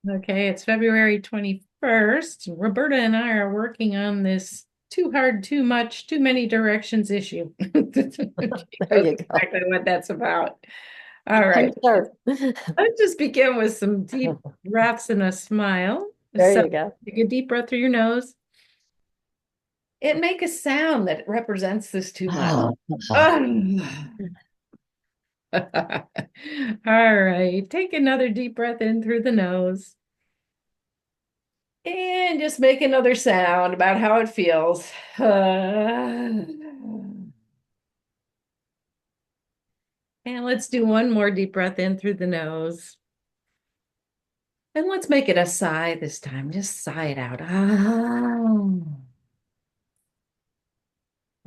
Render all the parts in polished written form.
Okay, it's February 21st. Roberta and I are working on this too hard, too much, too many directions issue. She There knows you go. exactly what that's about. All I'm right, sure. let's just begin with some deep breaths and a smile. There So you go. take a deep breath through your nose and make a sound that represents this too much. All right, take another deep breath in through the nose. And just make another sound about how it feels. And let's do one more deep breath in through the nose. And let's make it a sigh this time. Just sigh it out.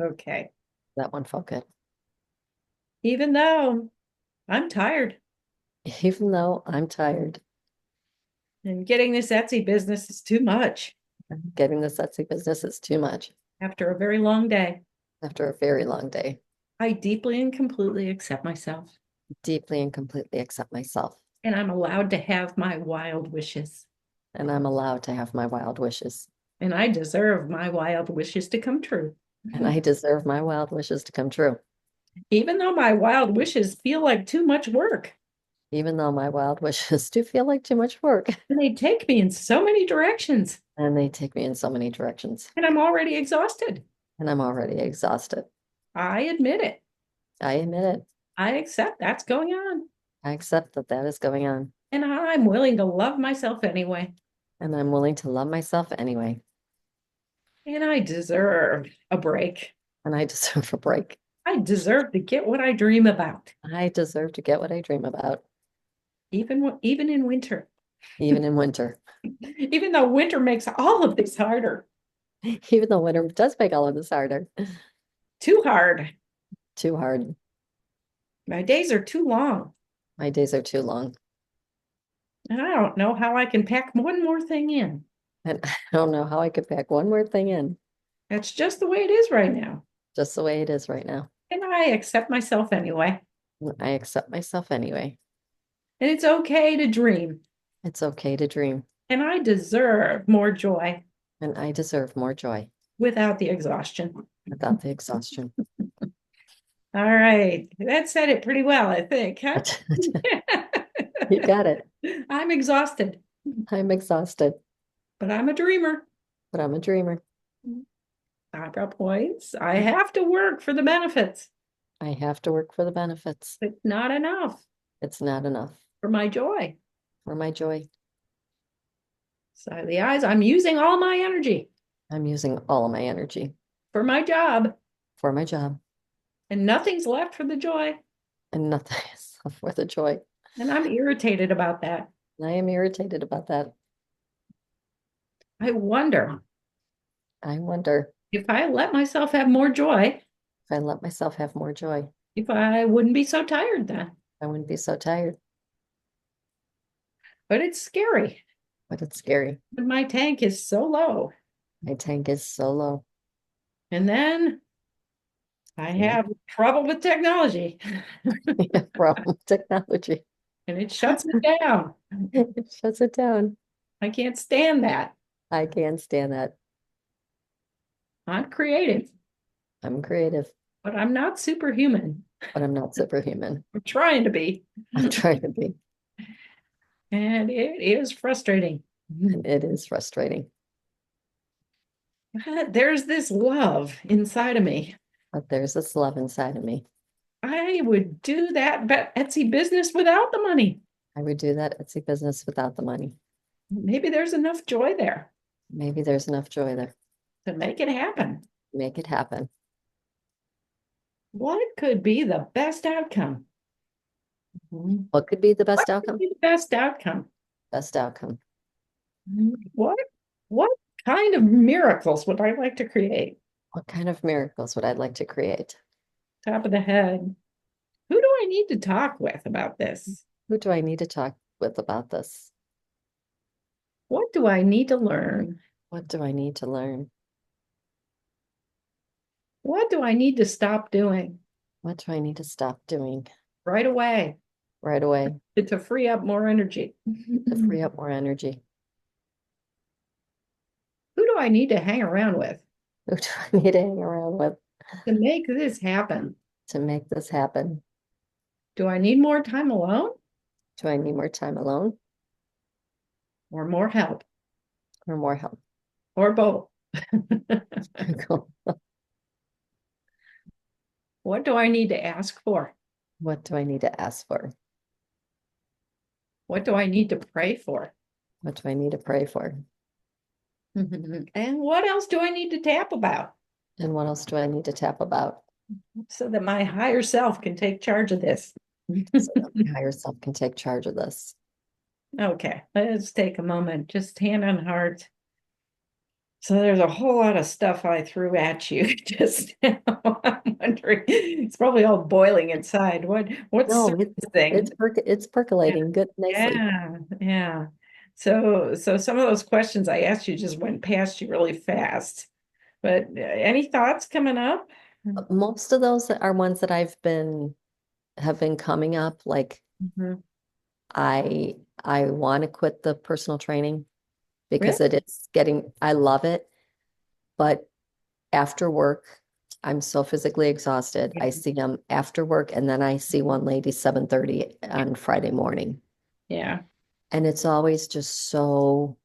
Okay. That one felt good. Even though I'm tired Even though I'm tired, and getting this Etsy business is too much getting this Etsy business is too much after a very long day. after a very long day. I deeply and completely accept myself, Deeply and completely accept myself, and I'm allowed to have my wild wishes. and I'm allowed to have my wild wishes, And I deserve my wild wishes to come true. and I deserve my wild wishes to come true, Even though my wild wishes feel like too much work, even though my wild wishes do feel like too much work, and they take me in so many directions, and they take me in so many directions, and I'm already exhausted. and I'm already exhausted. I admit it. I admit it. I accept that's going on. I accept that that is going on, And I'm willing to love myself anyway. and I'm willing to love myself anyway, And I deserve a break. and I deserve a break. I deserve to get what I dream about, I deserve to get what I dream about, even in winter. even in winter. Even though winter makes all of this harder. Even though winter does make all of this harder. Too hard. Too hard. My days are too long. My days are too long. And I don't know how I can pack one more thing in. And I don't know how I could pack one more thing in, That's just the way it is right now. just the way it is right now. And I accept myself anyway. I accept myself anyway. And it's okay to dream. It's okay to dream, And I deserve more joy and I deserve more joy without the exhaustion. without the exhaustion. All right. That said it pretty well, I think, huh? You got it. I'm exhausted, I'm exhausted, but I'm a dreamer. but I'm a dreamer. Eyebrow points. I have to work for the benefits. I have to work for the benefits. It's not enough It's not enough for my joy. for my joy. Side of the eyes, I'm using all my energy I'm using all of my energy for my job, for my job, and nothing's left for the joy. and nothing is left for the joy. And I'm irritated about that. And I am irritated about that. I wonder I wonder if I let myself have more joy, if I let myself have more joy, if I wouldn't be so tired then. I wouldn't be so tired. But it's scary But it's scary. when my tank is so low. My tank is so low. And then I Yeah. have trouble with technology From technology. and it shuts me down. It shuts it down. I can't stand that. I can't stand that. I'm creative, I'm creative, but I'm not superhuman. but I'm not superhuman. I'm trying to be. I'm trying to be. And it is frustrating. And it is frustrating. But there's this love inside of me. But there's this love inside of me. I would do that Etsy business without the money. I would do that Etsy business without the money. Maybe there's enough joy there Maybe there's enough joy there. to make it happen. Make it happen. What could be the best outcome? What What could be the best could outcome? be the best outcome? Best outcome. What what kind of miracles would I like to create? What kind of miracles would I like to create? Top of the head. Who do I need to talk with about this? Who do I need to talk with about this? What do I need to learn? What do I need to learn? What do I need to stop doing What do I need to stop doing right away? right away to free up more energy. to free Who up more energy. do I need to hang around with Who do I need to hang around with to make this happen? to make this happen? Do I need more time alone Do I need more time alone or more help or more help? or both? What do I need to ask for? What do I need to ask for? What do I need to pray for? What do I need to pray for? And what else do I need to tap about And what else do I need to tap about so that my higher self can take charge of this? so that my higher self can take charge of this? Okay, let's take a moment, just hand on heart. So there's a whole lot of stuff I threw at you just now. I'm wondering, it's probably all boiling inside. What's No, surfacing? it's Yeah, percolating good nicely. yeah, yeah. So some of those questions I asked you just went past you really fast. But any thoughts coming up? Most of those are ones that have been coming up. Like Mhm. I want to quit the personal training Really? because it is getting, I love it, but after work, I'm so physically exhausted. Yeah. I see them after work, and then I see one lady 7:30 on Friday morning. Yeah. And it's always just so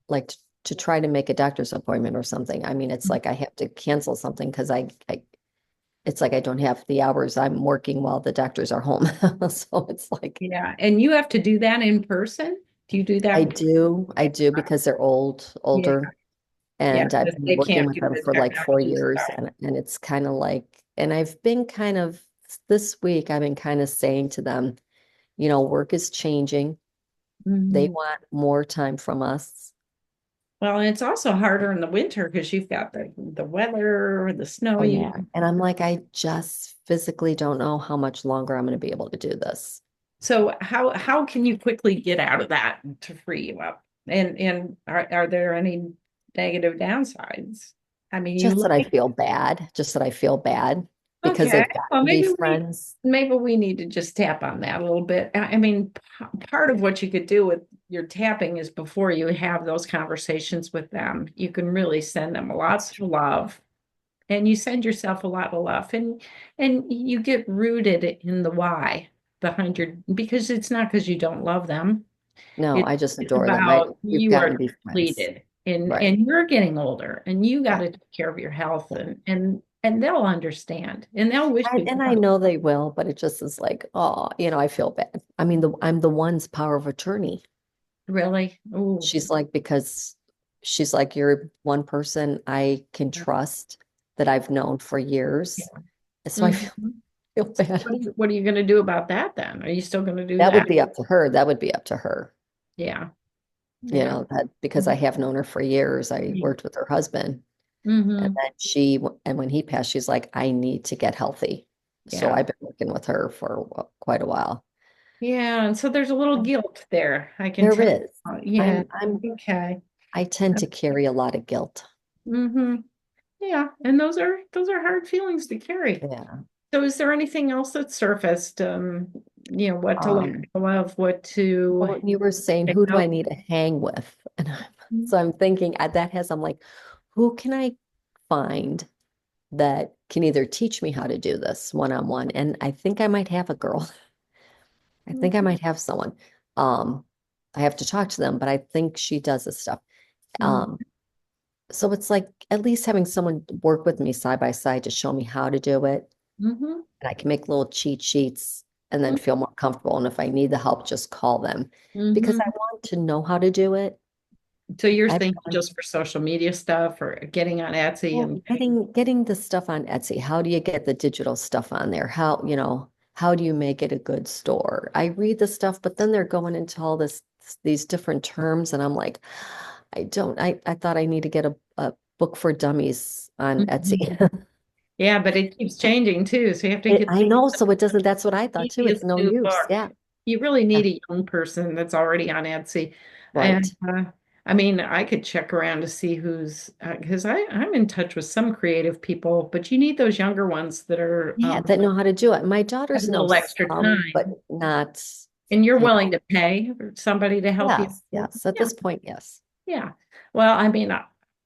like to try to make a doctor's appointment or something. I mean, it's like I have to cancel something because I it's like I don't have the hours. I'm working while the doctors are home. So it's like Yeah. And you have to do that in person? Do you do that? I do because they're Yeah. older, Yeah. and I've Because been they working can't with do them the for like four technology years, stuff. and it's kind of like, and I've been kind of this week, I've been kind of saying to them, work is changing. They Mhm. want more time from us. Well, and it's also harder in the winter because you've got the weather, the snow. Oh You yeah. And I'm like, I just physically don't know how much longer I'm going to be able to do this. so how can you quickly get out of that to free you up? And are there any negative downsides? I mean, you Just that I like feel bad, just that I feel bad because okay. they've got Well, to be friends. maybe we need to just tap on that a little bit. I mean, part of what you could do with your tapping is before you have those conversations with them, you can really send them That's lots of true. love and you send yourself a lot of love and you get rooted in the why behind your because it's not because you don't love them. No, It, I just it's adore them. about We've you got are to be friends. depleted Right. and you're getting older and you got Yeah. to take care of your health Yeah. and they'll understand and they'll wish you And I well. know they will, but it just is like, oh, I feel bad. I mean, I'm the one's power of attorney. Really? Oh, She's like, because she's like, you're one person I can trust that I've known for years. yeah. So I Mhm. feel So bad. what are you going to do about that then? Are you still going to do That that? would be up to her. That would be up to her. Yeah. Yeah. That because I have known her for years. I Mm-hmm. worked with her husband. And Mm-hmm. then and when he passed, she's like, I need to get healthy. So Yeah. I've been working with her for quite a while. Yeah. And so there's a little guilt there. I can There tell. is. Yeah. I'm Okay. I tend to carry a lot of guilt. Mm-hmm. Yeah. And those are hard feelings to carry. Yeah. So is there anything else that surfaced? What to let Um, go of, what to well, you were saying, pick who do I up? need to hang with? So I'm thinking I'm like, who can I find that can either teach me how to do this one-on-one? And I think I might have a girl. I think I Mhm. might have someone. Um, I have to talk to them, but I think she does this stuff. Mhm. Um, so it's like at least having someone work with me side by side to show me how to do it. Mhm. And I can make little cheat sheets and then feel more comfortable. And if I need the help, just call them because I Mhm. want to know how to do it. So you're I've thinking just for social media stuff or getting on Etsy well, and getting the stuff on Etsy. How do you get the digital stuff on there? How do you make it a good store? I read the stuff, but then they're going into all these different terms, and I'm like, I thought I need to get a book for dummies on Mhm. Etsy. Yeah, but it keeps changing too. So you have to get I know, so it doesn't, that's what I thought the too. It's easiest no new use. book. Yeah. You really Yeah. need a young person that's already on Etsy. And Right. I mean, I could check around to see who's, because I'm in touch with some creative people, but you need those younger ones that are Yeah, that know how to do it. My have a daughters know little extra some, but time, not, and you're you willing know. to pay for somebody to help you. Yes, yes. At Yeah, this point, yes. yeah. Well, I mean,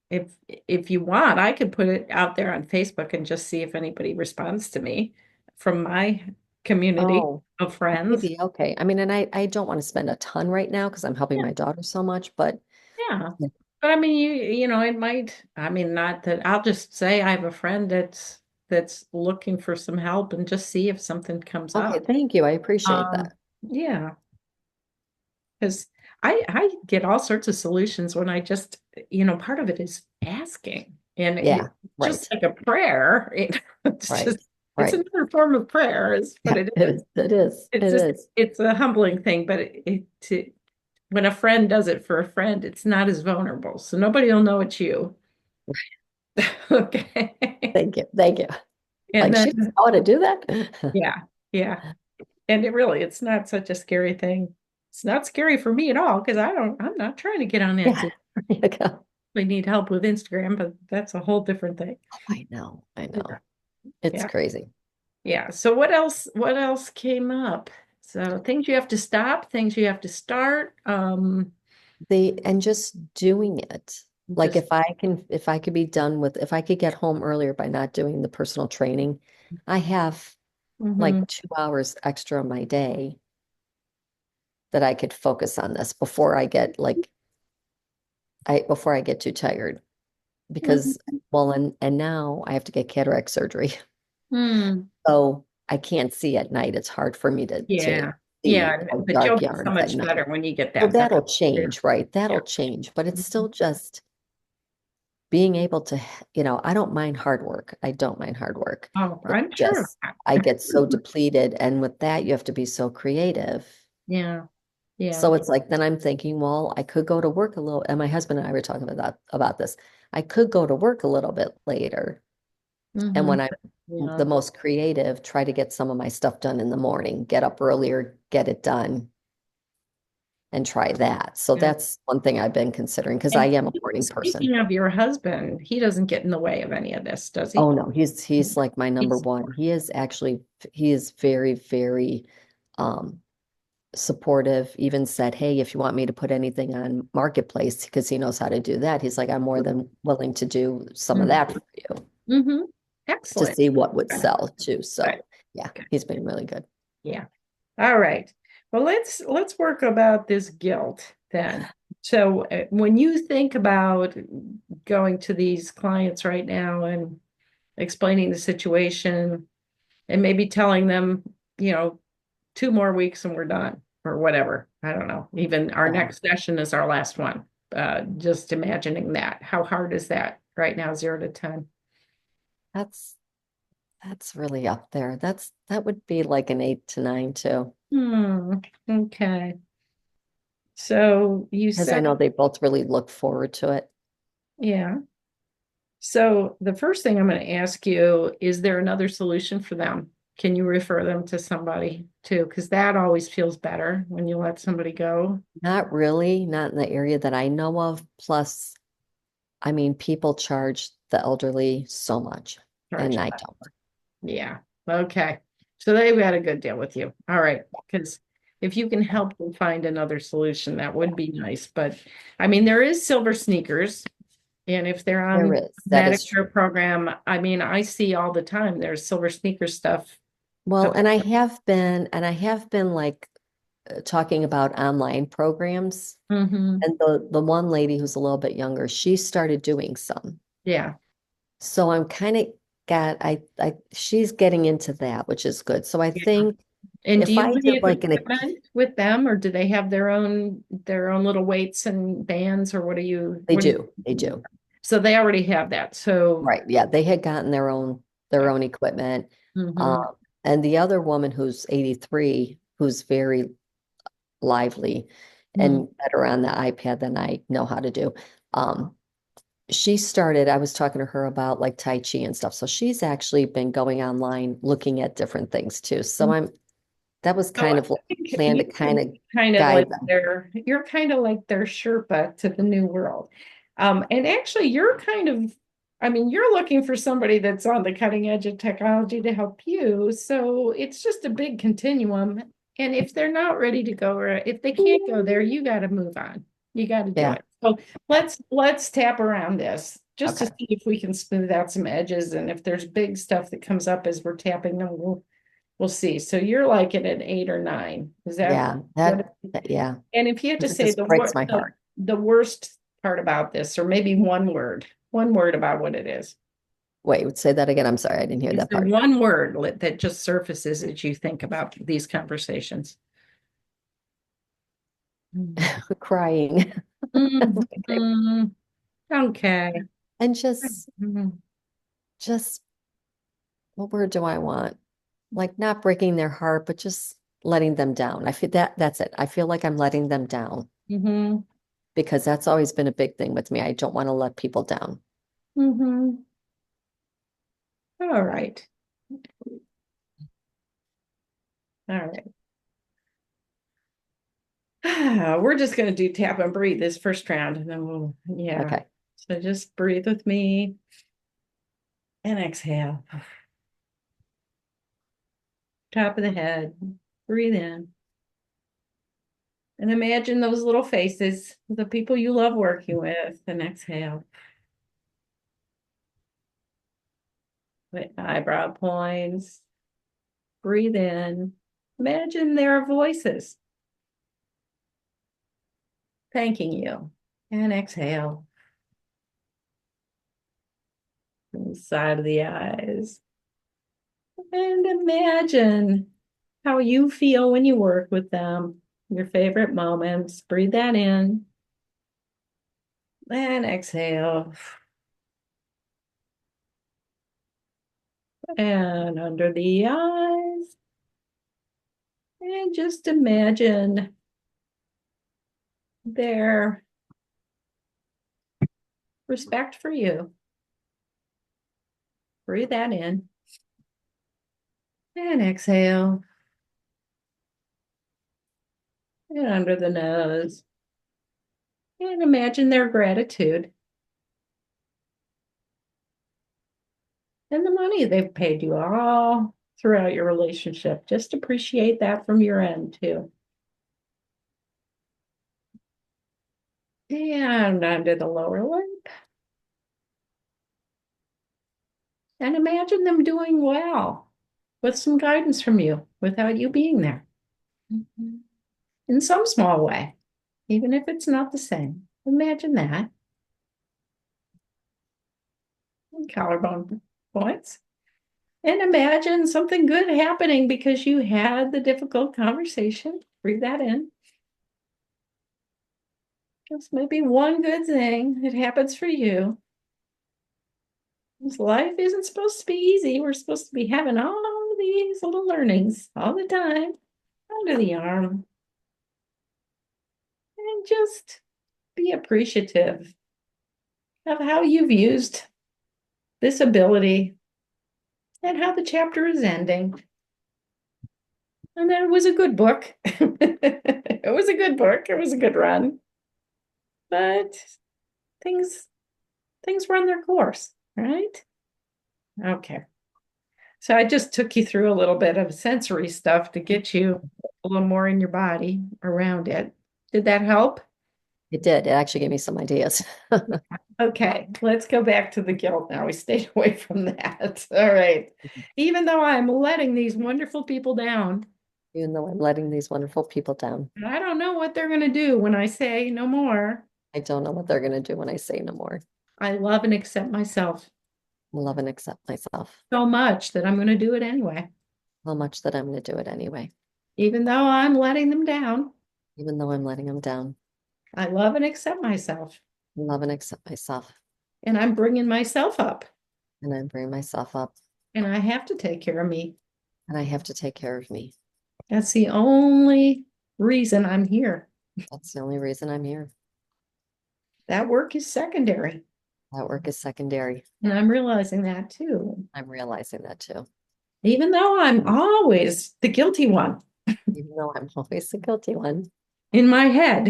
if if you want, I could put it out there on Facebook and just see if anybody responds to me from my community Oh, of friends. maybe. Okay. I mean, and I don't want to spend a ton right now because I'm helping Yeah, my daughter so much, but yeah. yeah. But I mean, you know, it might, I mean, not that I'll just say I have a friend that's looking for some help and just see if something comes Okay, up. thank you. I appreciate that. Yeah, because I get all sorts of solutions when I just, you know, part of it is asking. And Yeah, it just right, like a prayer. It's right, just it's right. another form of prayer, is what Yeah, it it is. is. It is. It's It just is. it's a humbling thing, but when a friend does it for a friend, it's not as vulnerable. So nobody will know it's you. Okay. Thank you. Thank you. And Like she doesn't then, know how to do that. yeah, yeah. And it's not such a scary thing. It's not scary for me at all because I'm not trying to get on Yeah, Etsy. there you go. We need help with Instagram, but that's a whole different thing. Oh, I know. I Yeah. know. It's Yeah. crazy. Yeah. So what else came up? So things you have to stop, things you have to start. And just doing it. Like Just if I could be done with, if I could get home earlier by not doing the personal training, I have mhm. like 2 hours extra in my day that I could focus on this before I get before I get too tired. Because Mhm. well, and now I have to get cataract surgery. Hmm. So I can't see at night. It's hard for me to Yeah. see Yeah. But you'll dark be so yarns at much better night. when you get So that better. that'll change, right? Yeah. That'll change, but it's Mhm. still just being able to, I don't mind hard work. I don't mind hard work. Oh, It's I'm sure of just I that. get so depleted, and with that, you have to be so creative. Yeah. Yeah. So it's like then I'm thinking, well, I could go to work a little, and my husband and I were talking about this. I could go to work a little bit later, and Hmm. when I'm Yeah. the most creative, try to get some of my stuff done in the morning, get up earlier, get it done, and try that. So Yeah. that's one thing I've been considering because I And am a morning person. speaking of your husband, he doesn't get in the way of any of this, does he? Oh no, he's like my number He's one. He is very, very um supportive. Even said, "Hey, if you want me to put anything on Marketplace, because he knows how to do that, he's like, I'm more than willing to do some of that for you mm-hmm. to Excellent. see what would Good. sell too." Good. So yeah, Good. he's been really good. Yeah. All right. Well, let's work about this guilt then. So when you think about going to these clients right now and explaining the situation and maybe telling them, you know, 2 more weeks and we're done or whatever. I don't know. Even our Yeah, next session is our last one. Just imagining that. How hard is that right now, 0 to 10? that's that's really up there. That would be like an 8 to 9 too, Okay. So you because I said, know they both really look forward to it. yeah. So the first thing I'm going to ask you, is there another solution for them? Can you refer them to somebody too? Because that always feels better when you let somebody go. Not really, not in the area that I know of. Plus, I mean, people charge the elderly so much, Charge and a I lot. don't. Yeah. Okay. So they've got a good deal with you. All right. Because if you can help them find another solution, that would be nice. But I mean, there is Silver Sneakers. And if they're There on is. That is true. Medicare program, I mean, I see all the time there's Silver Sneaker stuff. Well, and I have been like talking about online programs. Mm-hmm. And the one lady who's a little bit younger, she started doing some. Yeah. So I'm kind of got I she's getting into that, which is good. So I Yeah. think And do if you I have did any like an equipment with them, or do they have their own little weights and bands, or they what do do, they you? do. So they already have that. So Right. Yeah, they had gotten their own equipment. mm-hmm. Um, and the other woman who's 83, who's very lively Mm-hmm. and better on the iPad than I know how to do. Um, I was talking to her about like Tai Chi and stuff. So she's actually been going online looking at different things too. So That was So kind I of like think a plan to you kind could of be kind of like guide them. you're kind of like their Sherpa to the new world. And actually you're kind of, I mean, you're looking for somebody that's on the cutting edge of technology to help you. So it's just a big continuum. And if they're not ready to go, or if they can't go there, you got to move on. You got to do Yeah. it. So let's tap around this just to Okay. see if we can smooth out some edges. And if there's big stuff that comes up as we're tapping them, we'll see. So you're like at an 8 or 9. Is that Yeah. what? Yeah. And if you had to It say just breaks my heart. the worst part about this, or maybe one word about what it is. Wait, say that again. I'm sorry, I didn't hear Is that there part. one word that just surfaces as you think about these conversations? Mm. Crying. Mm, okay. And just Mm, just what word do I want? Like not breaking their heart, but just letting them down. I feel that's it. I feel like I'm letting them down mhm, because that's always been a big thing with me. I don't want to let people down. mhm. All right. All right. We're just going to do tap and breathe this first round, and then yeah. Okay. So just breathe with me and exhale. Top of the head. Breathe in. And imagine those little faces, the people you love working with, and exhale. With eyebrow points. Breathe in. Imagine their voices thanking you. And exhale. Inside of the eyes. And imagine how you feel when you work with them. Your favorite moments. Breathe that in. And exhale. And under the eyes. And just imagine their respect for you. Breathe that in and exhale. And under the nose. And imagine their gratitude and the money they've paid you all throughout your relationship. Just appreciate that from your end too. And under the lower lip. And imagine them doing well with some guidance from you without you being there. Mhm. In some small way, even if it's not the same. Imagine that. And collarbone points. And imagine something good happening because you had the difficult conversation. Breathe that in. Just maybe one good thing that happens for you. This life isn't supposed to be easy. We're supposed to be having all these little learnings all the time under the arm. And just be appreciative of how you've used this ability and how the chapter is ending. And that it was a good book. It was a good book. It was a good run. But things things run their course, right? Okay. So I just took you through a little bit of sensory stuff to get you a little more in your body around it. Did that help? It did. It actually gave me some ideas. Okay, let's go back to the guilt now. We stayed away from that. All right. Even though I'm letting these wonderful people down, Even though I'm letting these wonderful people down, I don't know what they're going to do when I say no more. I don't know what they're going to do when I say no more. I love and accept myself Love and accept myself so much that I'm going to do it anyway, so much that I'm going to do it anyway, even though I'm letting them down. even though I'm letting them down. I love and accept myself, Love and accept myself. and I'm bringing myself up, And I bring myself up and I have to take care of me. and I have to take care of me. That's the only reason I'm here. That's the only reason I'm here. That work is secondary, That work is secondary. and I'm realizing that too. I'm realizing that too. Even though I'm always the guilty one. Even though I'm always the guilty one in my head.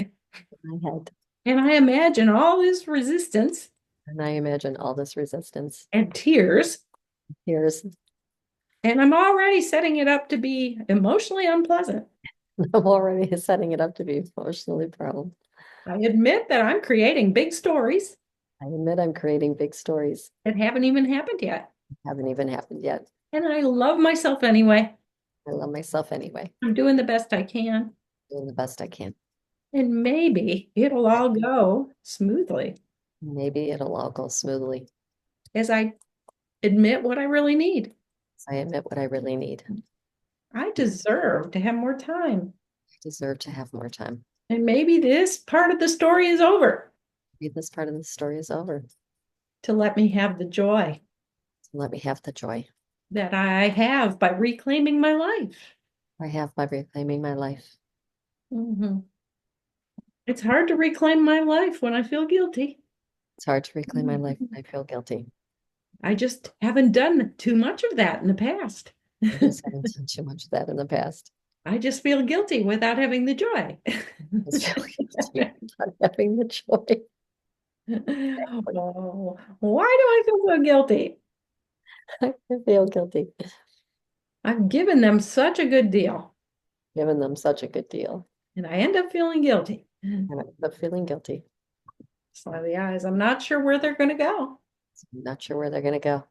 in my head. And I imagine all this resistance And I imagine all this resistance. and tears, Here's and I'm already setting it up to be emotionally unpleasant. I'm already setting it up to be emotionally problem. I admit that I'm creating big stories I admit I'm creating big stories. that haven't even happened yet. Haven't even happened yet. And I love myself anyway. I love myself anyway. I'm doing the best I can. Doing the best I can. And maybe it'll all go smoothly Maybe it'll all go smoothly. as I admit what I really need. I admit what I really need. I deserve to have more time. I deserve to have more time. And maybe this part of the story is over Maybe this part of the story is over. to let me have the joy Let me have the joy that I have by reclaiming my life. I have by reclaiming my life. Mhm. It's hard to reclaim my life when I feel guilty. It's hard to reclaim my life. I feel guilty. I just haven't done too much of that in the past. I just haven't done too much of that in the past. I just feel guilty without having the joy. I just feel guilty about having the joy. Oh, why do I feel so guilty? I feel guilty. I've given them such a good deal, Giving them such a good deal. and I end up feeling guilty. And I end up feeling guilty. Slide the eyes. I'm not sure where they're going to go. I'm not sure where they're going to go.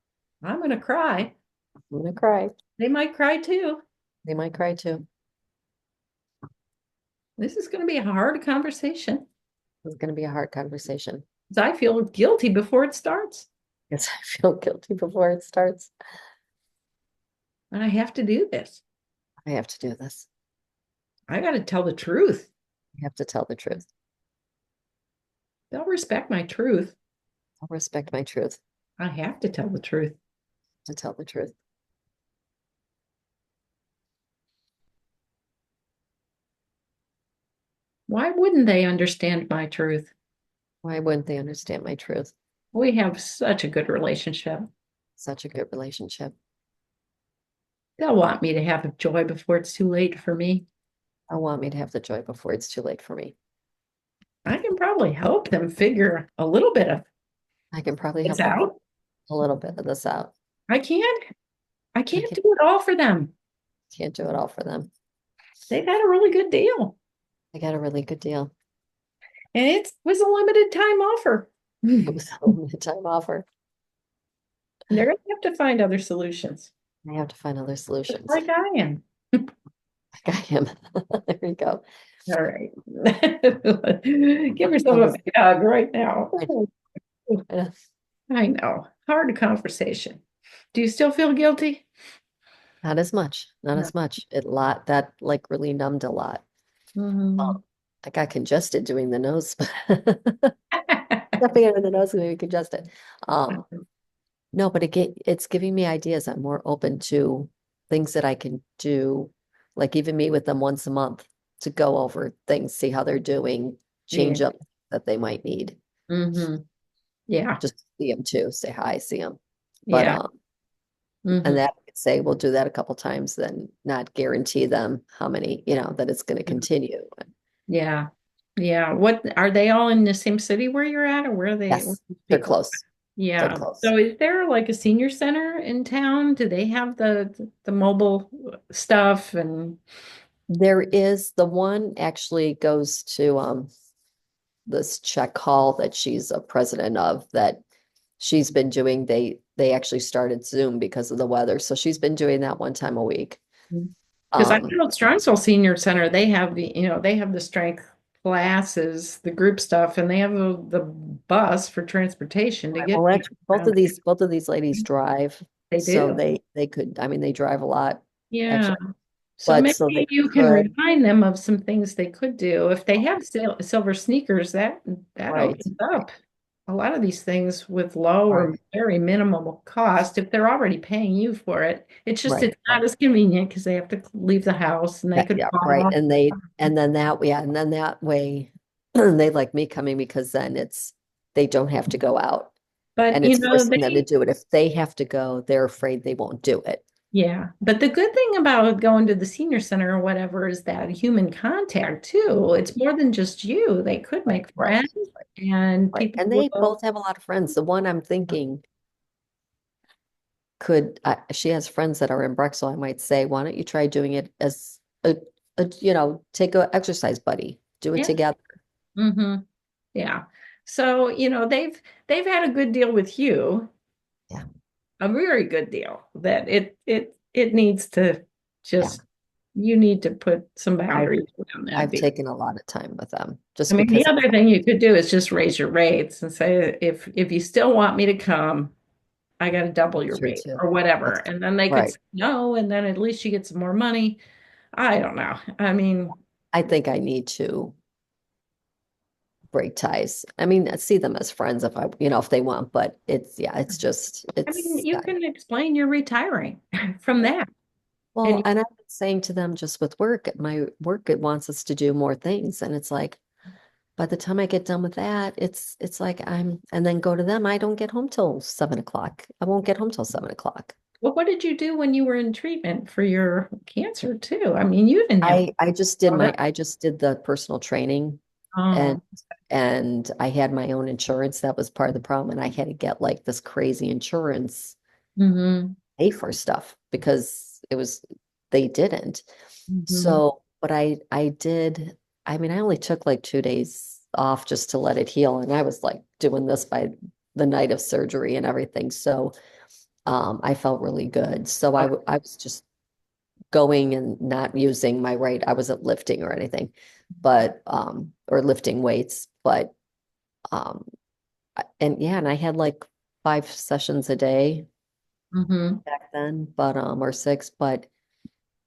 I'm going to cry. I'm going to cry. They might cry too. They might cry too. This is going to be a hard conversation It's going to be a hard conversation. because I feel guilty before it starts, Yes, I feel guilty before it starts. and I have to do this. I have to do this. I got to tell the truth. I have to tell the truth. They'll respect my truth. I'll respect my truth. I have to tell the truth. To tell the truth. Why wouldn't they understand my truth? Why wouldn't they understand my truth? We have such a good relationship. Such a good relationship. They'll want me to have joy before it's too late for me. I want me to have the joy before it's too late for me. I can probably help them figure a little bit of I can probably this help them out. a little bit of this out. I can't. I can't can't- do it all for them. Can't do it all for them. They've had a really good deal. I got a really good deal. And it was a limited time offer. It was a limited time offer. They're going to have to find other solutions, I have to find other solutions. like I am. Like I am. There you go. All right. Give yourself a big hug right now. Yeah. I know. Hard conversation. Do you still feel guilty? Not as much. Not No. as much. That like really numbed a lot. Mhm. I got congested doing the nose. Stuffing under the nose made me congested. No, but it's giving me ideas. I'm more open to things that I can do, like even meet with them once a month to go over things, see how they're doing, change Yeah. up that they might need. Mhm. Yeah. Just see them too, say hi, see them. But Yeah. Mhm. and that I could say we'll do that a couple times, then not guarantee them how many, that it's going to continue. Yeah. Yeah. What are they all in the same city where you're at, or where are they? Yes, where are they're people? close. They're Yeah. close. So is there like a senior center in town? Do they have the mobile stuff and There is the one actually goes to this Czech hall that she's a president of that she's been doing. They actually started Zoom because of the weather. So she's been doing that one time a week. because I Um, know Strongsville Senior Center, they have they have the strength classes, the group stuff, and they have the bus for transportation to get well, people actually, both around. of these ladies drive, They so do. they could, I mean, they drive a lot, Yeah. actually, So but maybe so they you can could, remind them of some things they could do. If they have silver sneakers, that right, opens up a lot of these things with low or right, very minimal cost. If they're already paying you for it, it's just right, it's not as convenient because they have to leave the house and they could yeah, right, call. and then that way, they like me coming because then they don't have to go out. But And it's forcing them to do it. If they have to go, they're afraid they won't do it. Yeah. But the good thing about going to the senior center or whatever is that human contact too. It's more than just you. They could Right, make right, friends and right. people And they will. both have a lot of friends. The one I'm thinking could, she has friends that are in Brexel. I might say, why don't you try doing it as take a exercise buddy, do it Yeah. together. Hmm. Yeah. So, they've had a good deal with you, Yeah, a very good deal that it needs to yeah. just you need to put some I've boundaries around that. I've taken a lot of time with them I just mean, the because other thing you could do is just raise your rates and say, if you still want me to come, I got to double your it's true rate too. or whatever. That's And then they could right. say no, and then at least you get some more money. I don't know. I mean, I think I need to break ties. I mean, see them as friends if they want, but it's just, you can explain you're retiring from that. And well, and I've been saying to them just with work, my work, it wants us to do more things. And it's like, by the time I get done with that, it's like and then go to them. I don't get home till 7 o'clock. I won't get home till 7 o'clock. well, what did you do when you were in treatment for your cancer too? I mean, you didn't have all that. I just did the personal training and Oh, I had my own insurance. That was part of the problem. And I had to get like this crazy insurance hmm pay for stuff because they didn't. hmm So, but I did, I mean, I only took like 2 days off just to let it heal. And I was like doing this by the night of surgery and everything. So, I felt really good. So I was just going and not using my right. I wasn't lifting or anything, but, or lifting weights, but, um, and yeah, and I had like 5 sessions a day hmm back then, but, or six, but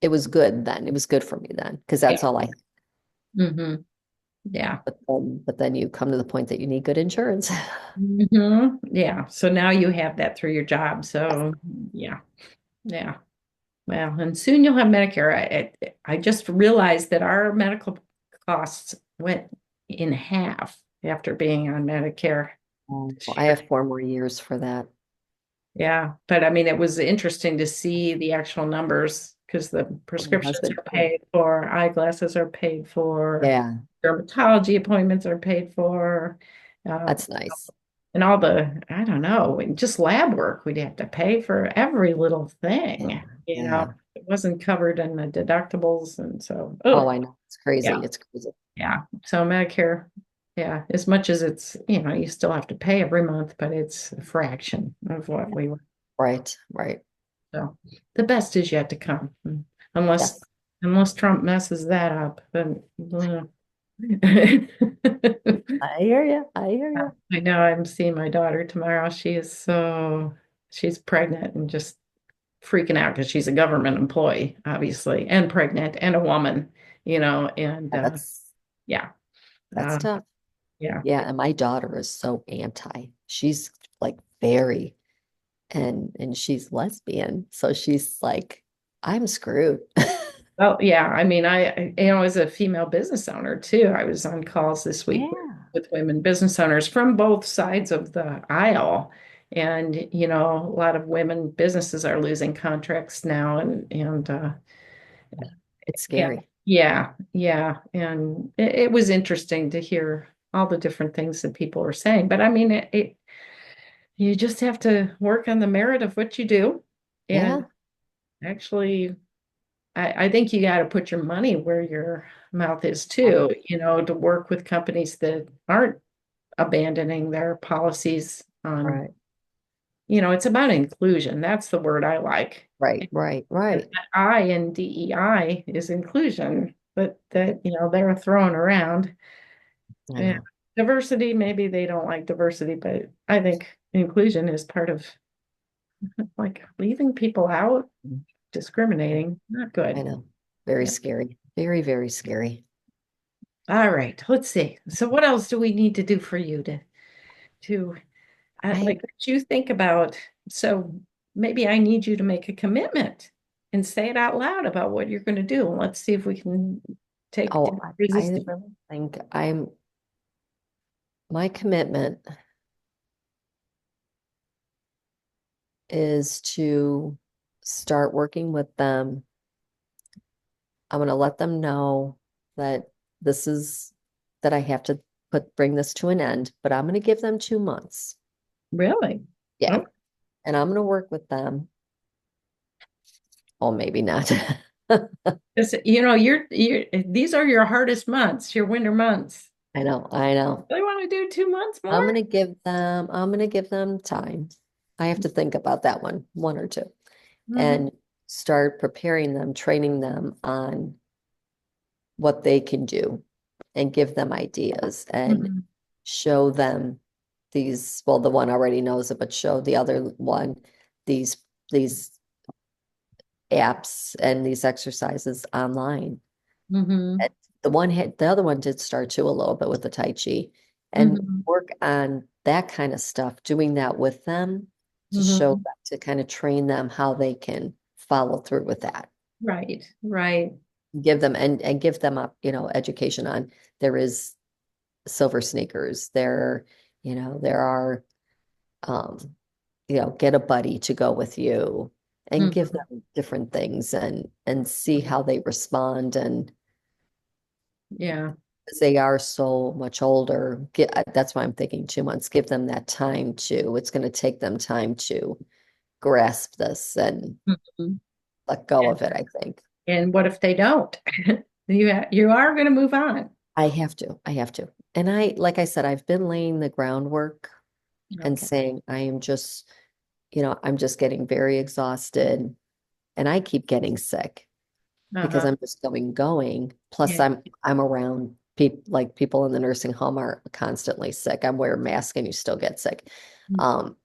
it was good then. It was good for me then because Yeah. that's all I had. hmm Yeah. But then you come to the point that you need good insurance. Yeah. So now you have that through your job. Yes. So yeah. Yeah. Well, and soon you'll have Medicare. I just realized that our medical costs went in half after being on Medicare Oh, this I year. have 4 more years for that. Yeah, but I mean, it was interesting to see the actual numbers because the Oh, my prescriptions husband are too. paid for, eyeglasses are paid for, Yeah, dermatology appointments are paid for, uh, that's nice. and all the, I don't know, and just lab work, we'd have to pay for every little Yeah, thing, yeah. it wasn't covered in the deductibles. And so, Oh, oh, I know. It's crazy. yeah, It's crazy. yeah. So Medicare, yeah, as much as it's, you still have to pay every month, but it's a fraction of what we were. Right, right. So the best is yet to come, unless Yes. unless Trump messes that up. Then I hear you. I hear you. I know I'm seeing my daughter tomorrow. She's pregnant and just freaking out because she's a government employee, obviously, and pregnant and a woman, and Yeah, yeah, that's uh, tough. yeah. Yeah, and my daughter is so anti. She's like very and she's lesbian. So she's like, I'm screwed. Well, yeah. I mean, as a female business owner too, I was on calls this week Yeah. with women business owners from both sides of the aisle. And, a lot of women businesses are losing contracts now and It's yeah, scary. yeah, yeah. And it was interesting to hear all the different things that people were saying. But I mean, you just have to work on the merit of what you do. And Yeah. actually, I think you got to put your money where your mouth is Right. too, to work with companies that aren't abandoning their policies on, Right. it's about inclusion. That's the word I like. Right. Right. And Right. that I in DEI is inclusion, but that, they're thrown around. I Yeah. know. Diversity, maybe they don't like diversity, but I think inclusion is part of like leaving people out, discriminating, not I good. know. Very Yeah. scary. Very, very scary. All right, let's see. So what else do we need to do for you to I like what you think about? So maybe I need you to make a commitment and say it out loud about what you're going to do. Let's see if we can take oh down I resistance. really think my commitment is to start working with them. I'm going to let them know that this is that I have to bring this to an end, but I'm going to give them 2 months. Really? Yeah. Oh, And I'm going to work with them. Oh, maybe not. 'cause, you're these are your hardest months, your winter months. I know, I know. They want to do 2 months more? I'm going to give them time. I have to think about that one or two, Hmm. and start preparing them, training them on what they can do and give them ideas and Hmm. show them well, the one already knows it, but show the other one these these apps and these exercises online. Hmm. And the other one did start too a little bit with the Tai Chi and Hmm. work on that kind of stuff, doing that with them to show Hmm. them, to kind of train them how they can follow through with that. Right, right. Give them and give them up, education on there is silver sneakers. There are um, get a buddy to go with you and give Hmm. them different things and see how they respond. And Yeah. as they are so much older, that's why I'm thinking 2 months, give them that time it's going to take them time to grasp this and Mhm. let go And, of it, I think. and what if they don't? You are going to move on. I have to. And like I said, I've been laying the groundwork and Okay. saying, I'm just getting very exhausted and I keep getting sick because Uh-huh. I'm just going. Plus Yeah. I'm around people in the nursing home are constantly sick. I'm wearing masks and you still get sick. Um,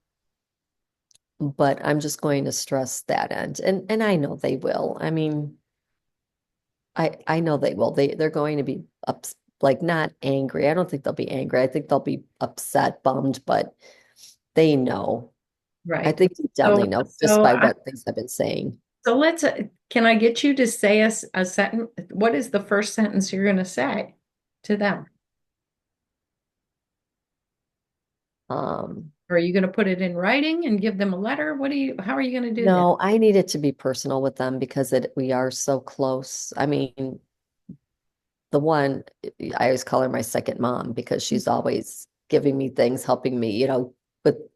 but I'm just going to stress that end. And I know they will. I mean, I know they will. They're going to be like not angry. I don't think they'll be angry. I think they'll be upset, bummed, but they know. I Right. think deep down they So, know just so, by I, what things I've been saying. so let's, can I get you to say a sentence? What is the first sentence you're going to say to them? Um, Are you going to put it in writing and give them a letter? How are you going to do that? no, I need it to be personal with them because we are so close. I mean, the one I always call her my second mom because she's always giving me things, helping me,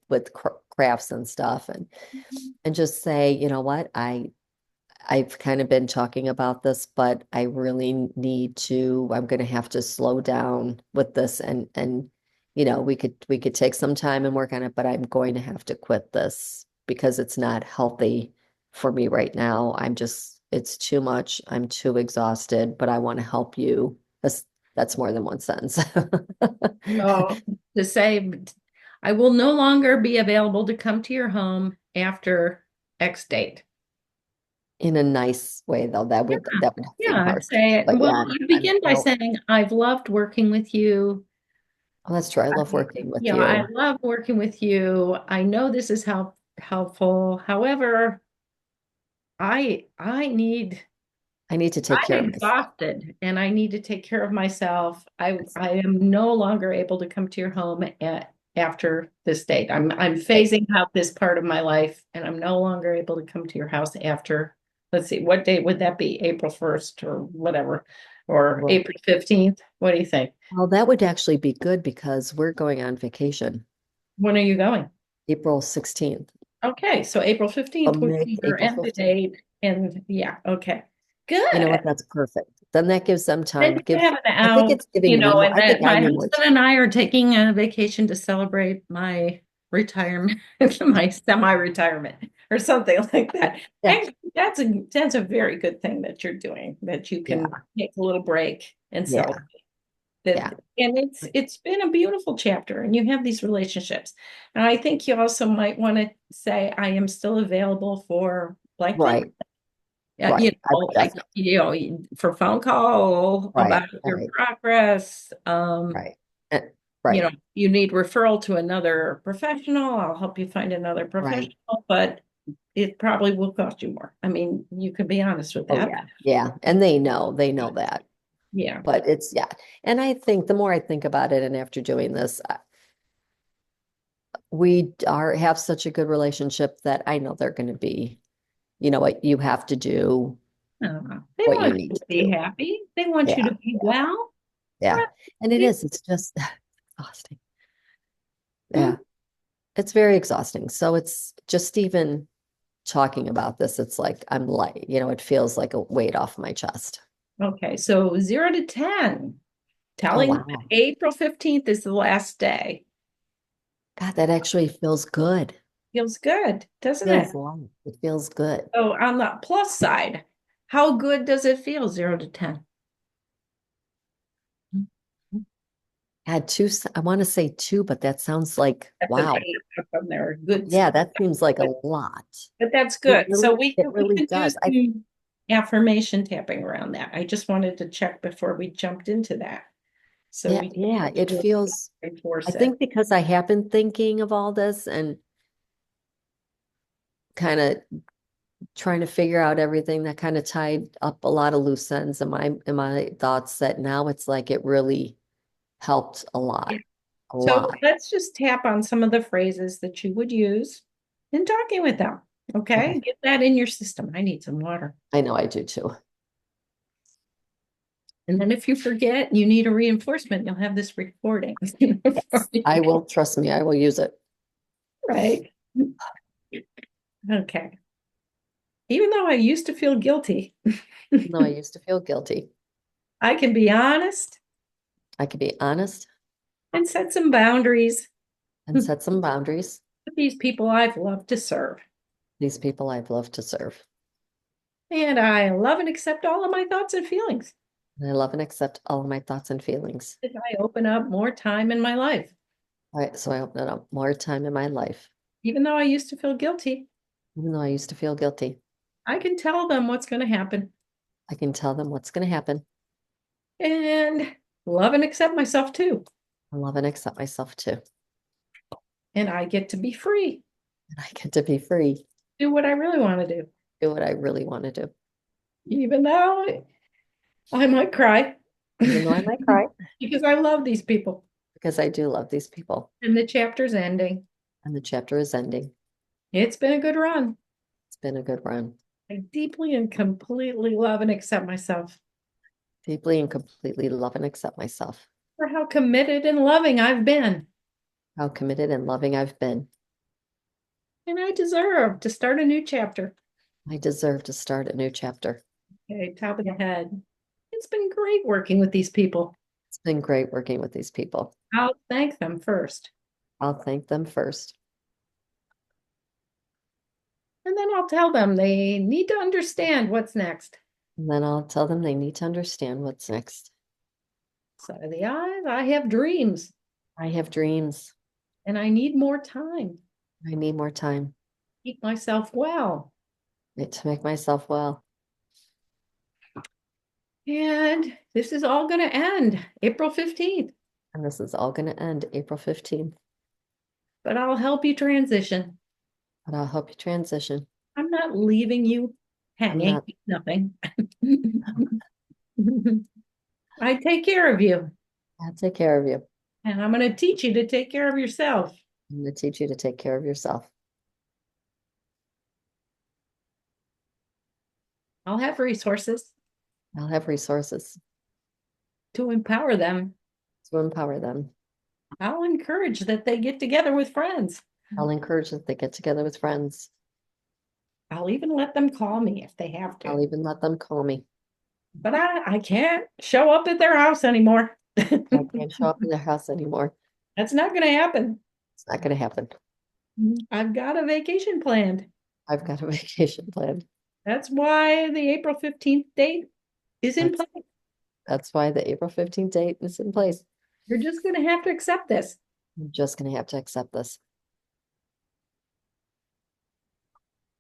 with crafts and stuff, and just say, you know what, I've kind of been talking about this, but I really I'm going to have to slow down with this and we could take some time and work on it, but I'm going to have to quit this because it's not healthy for me right now. It's too much. I'm too exhausted, but I want to help you. That's more than one sentence. So to say, I will no longer be available to come to your home after X date. In a nice way though, that would seem Yeah, I'd harsh. say, But well, yeah, you I'm begin by no, saying, I've loved working with you. oh, that's true. I love working with I you. love working with you. I know this is helpful. However, I need I need to take I'm care of myself. exhausted and I need to take care of myself. I am no longer able to come to your home after this date. I'm Right. phasing out this part of my life and I'm no longer able to come to your house after, let's see, what date would that be? April 1st or whatever, or Right. April 15th? What do you think? Well, that would actually be good because we're going on vacation When are you going? April 16th. Okay, so April 15th would be your April end 15th. date. And yeah, okay. You know Good. what? That's perfect. Then that gives them Then time. you have an I think out, it's giving me more. and I think that I my need more husband and I are taking a vacation to celebrate my retirement, my semi-retirement or something like that. Yeah. Actually, that's a very good thing that you're doing, that you Yeah. can take a little break and Yeah. celebrate. That Yeah. and it's been a beautiful chapter and you have these relationships. And I think you also might want to say, I am still available for blank blank. Right. Right. I would Like, definitely. for phone call Right. about your Right. progress. Right. Eh, Right. You need referral to another professional. I'll help you find another Right. professional, but it probably will cost you more. I mean, you can be honest with Oh that. yeah. Yeah. And they know that. Yeah. But yeah. And I think the more I think about it and after doing this, we have such a good relationship that I know they're going to be you know, what you have to do, They what you want need you to to be do. happy. They want you Yeah, to be well. yeah. Right. And it is, it's just exhausting. Mhm. Yeah, it's very exhausting. So it's just even talking about this, it's like I'm light, you know, it feels like a weight off my chest. Okay, so 0 to 10, Oh, telling that wow. April 15th is the last day. God, that actually feels good. Feels good, doesn't it? Feels light. It feels good. So on the plus side, how good does it feel, 0 to 10? Had two, I want to say two, but that sounds like, That's an wow. 8 from there. Good, Yeah, that seems like a but, lot. but that's good. So It we really can do does. some affirmation tapping around that. I just wanted to check before we jumped into that. So Yeah, we can yeah, it actually feels, I reinforce it. think because I have been thinking of all this and kind of trying to figure out everything that kind of tied up a lot of loose ends in my thoughts that now it's like it really helped a Yeah. lot, a So lot. let's just tap on some of the phrases that you would use in talking with them. Okay, Okay. get that in your system. I need some water. I know I do too. And then if you forget, you need a reinforcement, you'll have this recording. Yes. I will, trust me, I will use it. Right. Okay. Even though I used to feel guilty, No, I used to feel guilty. I can be honest I could be honest and set some boundaries and with set some boundaries. these people I've loved to serve. These people I've loved to serve. And I love and accept all of my thoughts and feelings And I love and accept all of my thoughts and feelings. as I open up more time in my life. All right, so I open up more time in my life, Even though I used to feel guilty, even though I used to feel guilty. I can tell them what's going to happen I can tell them what's going to happen. and love and accept myself too. I love and accept myself too. And I get to be free, And I get to be free, do what I really want to do, do what I really want to do. even though I might cry Even though I might cry, because I love these people. because I do love these people. And the chapter's ending. And the chapter is ending. It's been a good run. It's been a good run. I deeply and completely love and accept myself Deeply and completely love and accept myself. for how committed and loving I've been. How committed and loving I've been. And I deserve to start a new chapter. I deserve to start a new chapter. Okay, top of the head. It's been great working with these people. It's been great working with these people. I'll thank them first. I'll thank them first. And then I'll tell them they need to understand what's next. And then I'll tell them they need to understand what's next. Side of the eyes, I have dreams I have dreams. and I need more time. I need more time Keep myself well. to make myself well. And this is all going to end April 15th, And this is all going to end April 15th. but I'll help you transition. But I'll help you transition. I'm not leaving you I'm hanging not, with nothing. I take care of you, I'll take care of you. and I'm going to teach you to take care of yourself. I'm going to teach you to take care of yourself. I'll have resources I'll have resources to empower them. to empower them. I'll encourage that they get together with friends. I'll encourage that they get together with friends. I'll even let them call me if they have I'll to. even let them call me. But I can't show up at their house anymore. I can't show up in their house anymore. That's not going to happen. It's not going to happen. I've got a vacation planned. I've got a vacation planned. That's why the April 15th date is in That's, place. that's why the April 15th date is in place. You're just going to have to accept this. I'm just going to have to accept this.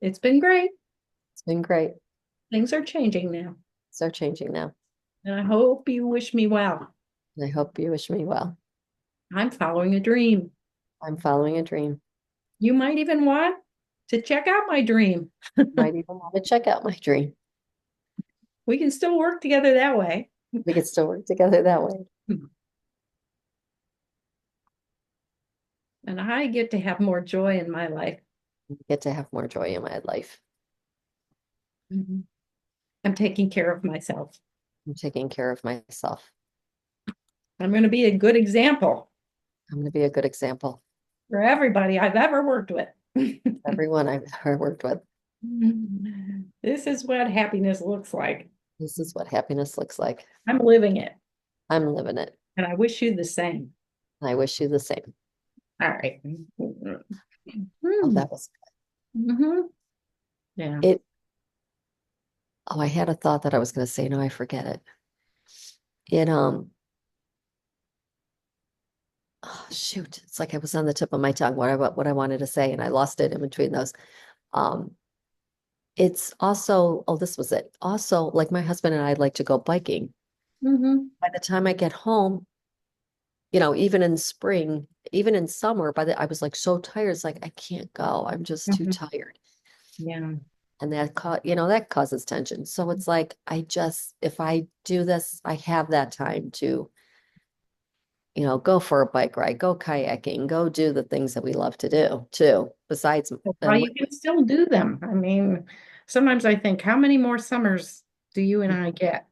It's been great. It's been great. Things are changing now. Things are changing now. And I hope you wish me well. And I hope you wish me well. I'm following a dream. I'm following a dream. You might even want to check out my dream. Might even want to check out my dream. We can still work together that way. We could still work together that way. And I get to have more joy in my life. Get to have more joy in my life. Mhm. I'm taking care of myself. I'm taking care of myself. I'm going to be a good example I'm going to be a good example. for everybody I've ever worked with. Everyone I've ever worked with. This is what happiness looks like. This is what happiness looks like. I'm living it, I'm living it. and I wish you the same. I wish you the same. All right. Oh, Hmm. that was Mhm. Yeah. it. Oh, I had a thought that I was going to say. No, I forget it. It, oh, shoot. It's like I was on the tip of my tongue, what I wanted to say, and I lost it in between those. Um, it's also, oh, this was it. Also, like my husband and I like to go biking. Hmm. By the time I get home, even in spring, even in summer, I was like so tired. It's like I can't go. I'm just too Hmm. tired. Yeah. And that causes tension. So it's like if I do this, I have that time to, go for a bike ride, go kayaking, go do the things that we love to do too, besides Well, and you can still do them. I mean, sometimes I think, how many more summers do you and I get?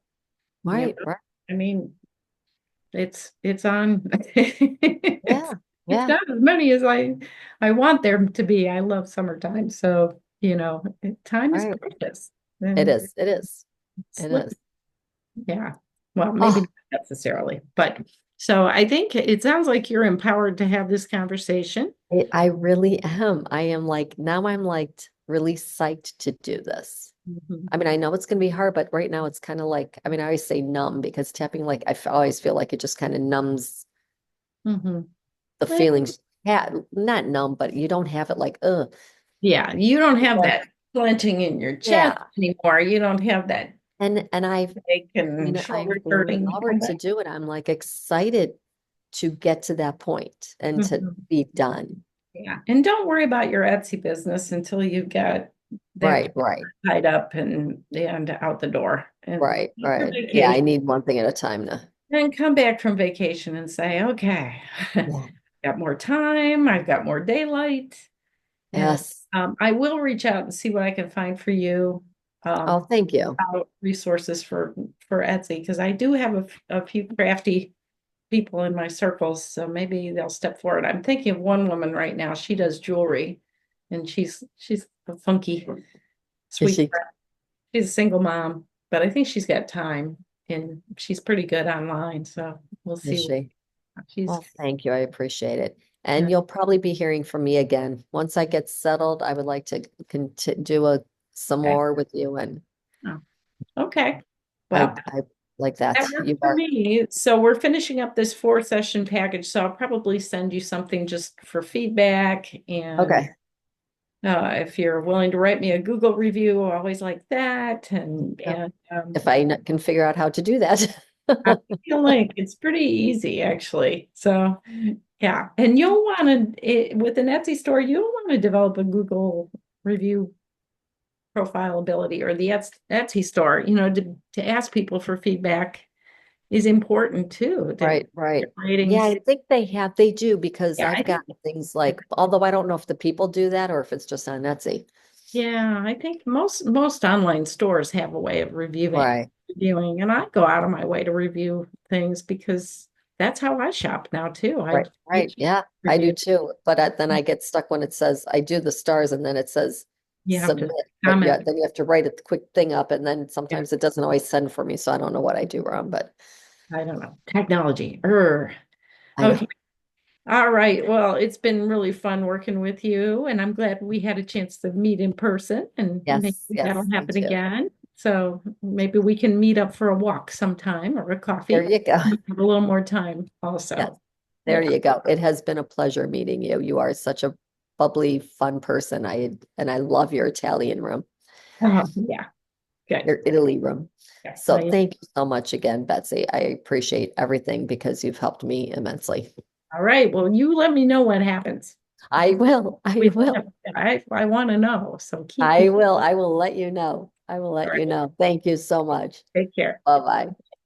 You right, know, right. I mean, it's on. It's Yeah, it's yeah, not as many as I want there to be. I love summertime, so time is right. precious. It And is, it is, it slip, is. yeah. Well, maybe Oh, not necessarily, but so I think it sounds like you're empowered to have this conversation. I really am. I am like, now I'm like really psyched to do this. Mhm. I mean, I know it's going to be hard, but right now it's kind of like, I mean, I always say numb because tapping, like, always feel like it just kind of numbs Mhm. the Well, feelings. Yeah, not numb, but you don't have it like, yeah, you don't have like, that clenching in your chest yeah. anymore. You don't have that And ache and I've shoulder hurting. learned to do it. I'm like excited to get to that point and to Mhm. be done. Yeah, and don't worry about your Etsy business until you've got that Right, right, tied up and out the door. And right, take your right. Yeah, I vacation, need one thing at a time to. and come back from vacation and say, okay, Yeah. got more time, I've got more daylight, and Yes. I will reach out and see what I can find for you. Oh, Um, thank you. About resources for Etsy because I do have a few crafty people in my circles, so maybe they'll step forward. I'm thinking of one woman right now. She does jewelry, and she's a funky, Is sweet. she? She's a single mom, but I think she's got time, and she's pretty good online. So we'll Is see. she? She's Well, thank you. I appreciate it. uh, And you'll probably be hearing from me again. Once I get settled, I would like to do some okay. more with you. And Oh, okay. I, Well, I like that. that works You for are me. So we're finishing up this 4 session package. So I'll probably send you something just for feedback and okay. if you're willing to write me a Google review, I always like that. And Yeah. and If I can figure out how to do that. I'll give you a link. It's pretty easy, actually. So yeah, and you'll want to with an Etsy store, you'll want to develop a Google review profile ability or the Etsy store. To ask people for feedback is important too. To Right, right. get Yeah, ratings. I think they do because Yeah, I've I think. gotten things like, although I don't know if the people do that or if it's just on Etsy. Yeah, I think most online stores have a way of Right, reviewing, and I go out of my way to review things because that's how I shop now too. I right, right. get you Yeah, I do review. too. But then I get stuck when it says I do the stars and then it says You have submit, to but yeah, comment. then you have to write a quick thing up and then Yeah, sometimes it doesn't always send for me. So I don't know what I do wrong, but I don't know. Technology. I Okay. know. All right. Well, it's been really fun working with you, and I'm glad we had a chance to meet in person, and maybe Yes, that'll yes, me happen too. again. So maybe we can meet up for a walk sometime or a There coffee. you go. Have a little more time Yes, also. there Yeah. you go. It has been a pleasure meeting you. You are such a bubbly, fun person. I love your Italian room, Yeah. Good. your Italy room. Yeah. So thank you so much again, Betsy. I appreciate everything because you've helped me immensely. All right. Well, you let me know what happens. I will. I We, will. I want to know. So keep I me. will. I will let you know. I will All let you right. know. Thank you so much. Take care. Bye bye.